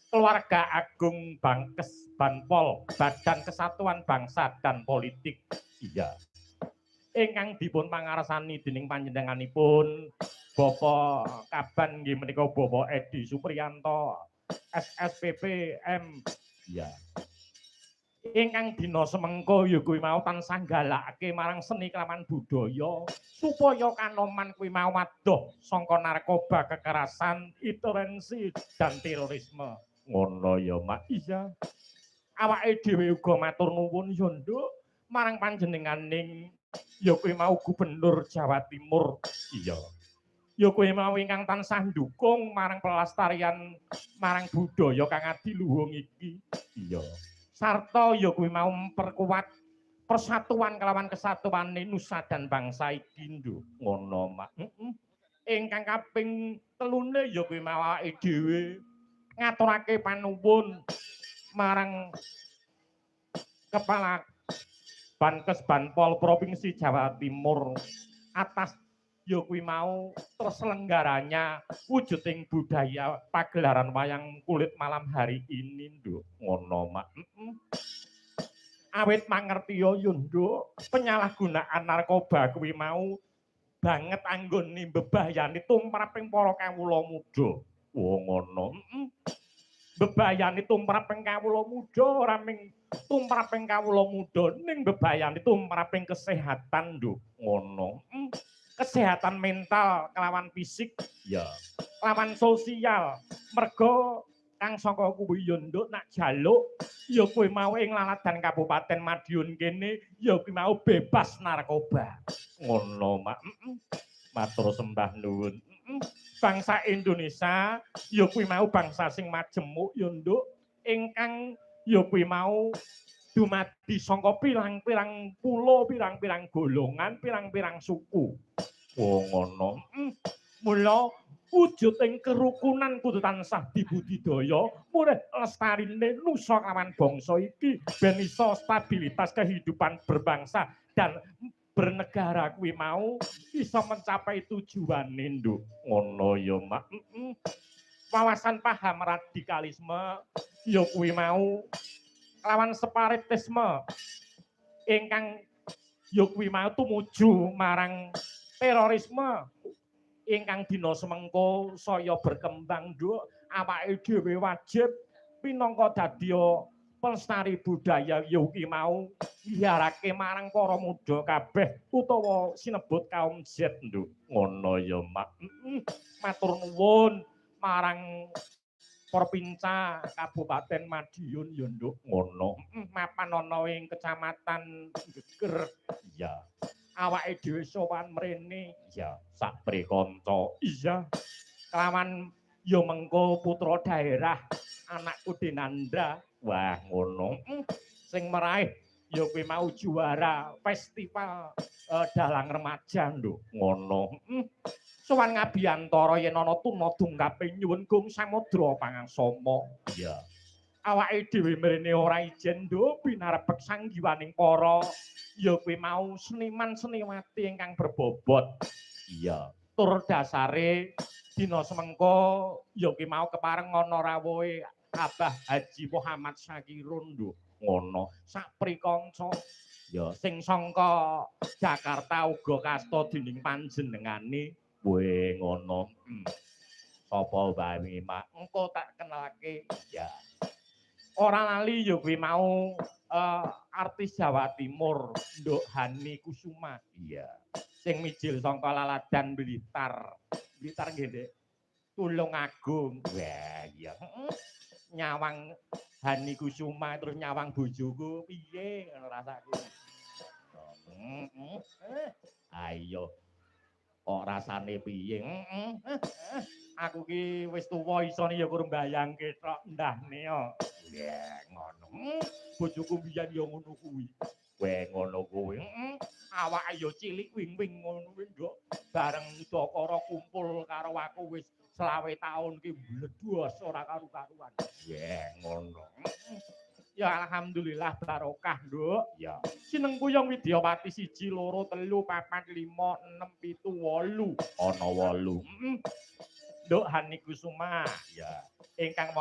Keluarga Agung Bangkes Banpol, Badan Kesatuan Bangsa dan Politik. Iya. Ingkang dipun pangarsani dening panjenenganipun Bapak Kaban nggih menika Bapak Edi Supriyanto, SSPP M. Iya. Ingkang dina semengko ya kuwi mau tansah galakake marang seni kelawan budaya supaya kanoman kuwi mau adoh sangka narkoba, kekerasan, intoleransi dan terorisme. Ngono ya, Mak. Iya. Awake dhewe uga matur nuwun ya, Nduk, marang panjenenganing ya kuwi mau Gubernur Jawa Timur. Iya. Ya kuwi mau ingkang tansah ndukung marang pelestarian marang budaya kang adiluhung iki. Iya. Sarta ya kuwi mau memperkuat persatuan kelawan kesatuane nusa dan bangsa iki, Nduk. Ngono, Mak. Heeh. Ingkang kaping telune ya kuwi mau awake dhewe ngaturake panuwun marang Kepala Bankes Banpol Provinsi Jawa Timur atas ya kuwi mau terselenggaranya wujuding budaya pagelaran wayang kulit malam hari ini, Nduk. Ngono, Mak. Heeh. Awit mangertiya ya, Nduk, penyalahgunaan narkoba kuwi mau banget anggone mbebayani tumraping para kawula muda. Oh, ngono. Heeh. Bebayani tumraping kawula muda ora ming tumraping kawula muda ning bebayani tumraping kesehatan, Nduk. Ngono. Kesehatan mental kelawan fisik ya, kelawan sosial. Merga kang saka kuwi ya, Nduk, nak jaluk ya kuwi mau ing Laladan Kabupaten Madiun kene ya kuwi mau bebas narkoba. Ngono, Mak. Matur sembah nuwun. Bangsa Indonesia ya kuwi mau bangsa sing majemuk ya, Nduk, ingkang ya kuwi mau dumadi saka pirang-pirang pulo, pirang-pirang golongan, pirang-pirang suku. Oh, ngono. Mula wujuding kerukunan kudu tansah dibudidaya, mulih lestarine nusa kawan bangsa iki ben iso stabilitas kehidupan berbangsa dan bernegara kuwi mau bisa mencapai tujuane, Nduk. Ngono ya, Mak. Wawasan paham radikalisme ya kuwi mau lawan separatisme ingkang ya kuwi mau tumuju marang terorisme ingkang dina semengko saya berkembang, Nduk. Awake dhewe wajib pinangka dadya pelestari budaya ya kuwi mau nyiarake marang para muda kabeh utawa sinebut kaum Z, Nduk. Ngono ya, Mak. Matur nuwun marang Propinca Kabupaten Madiun ya, Nduk. Ngono. Mapan ana ing Kecamatan Geger. Iya. Awake dhewe sowan mrene. Iya, sak prekanca. Iya. Kelawan ya mengko putra daerah anakku Dinandra. Wah, ngono. Sing meraih ya kuwi mau juara festival dalang remaja, Nduk. Ngono. Sowan ngabiyantara yen ana tunadungkape nyuwun Gung Samudra pangangsama. Iya. Awake dhewe mrene ora ijen, Nduk, pinarebek sanggiwaning para ya kuwi mau seniman-seniwati ingkang berbobot. Iya. Tur dasare dina semengko ya kuwi mau kepareng ana rawuhe Abah Haji Muhammad Syakirun, Nduk. Ngono. Saprikanca ya sing sangka Jakarta uga kasta dening panjenengane. Weh, ngono. Sapa wae, Mak? Engko tak kenalake. Ya. Ora lali ya kuwi mau artis Jawa Timur, Nduk Hani Kusuma. Iya. Sing mijil sangka Laladan Blitar. Blitar nggih, Dik. Tulungagung. Wah, iya. Nyawang Hani Kusuma terus nyawang bojoku piye ngono rasake. Ayo. Kok rasane piye? Aku ki wis tuwa isone ya kurang mbayangke tok ndahne yo. Ya ngono. Bojoku biyen ya ngono kuwi. Weh ngono kuwi. Awake ya cilik wing-wing ngono kuwi, Nduk. Bareng udakara kumpul karo aku wis 20 taun ki bledhos ora karu-karuan. Ya ngono. Ya alhamdulillah barokah, Nduk. Ya. Sinengku yang Widyawati 1 2 3 4 5 6 7 8. Ana 8. Nduk Hani Kusuma. Ya. Ingkang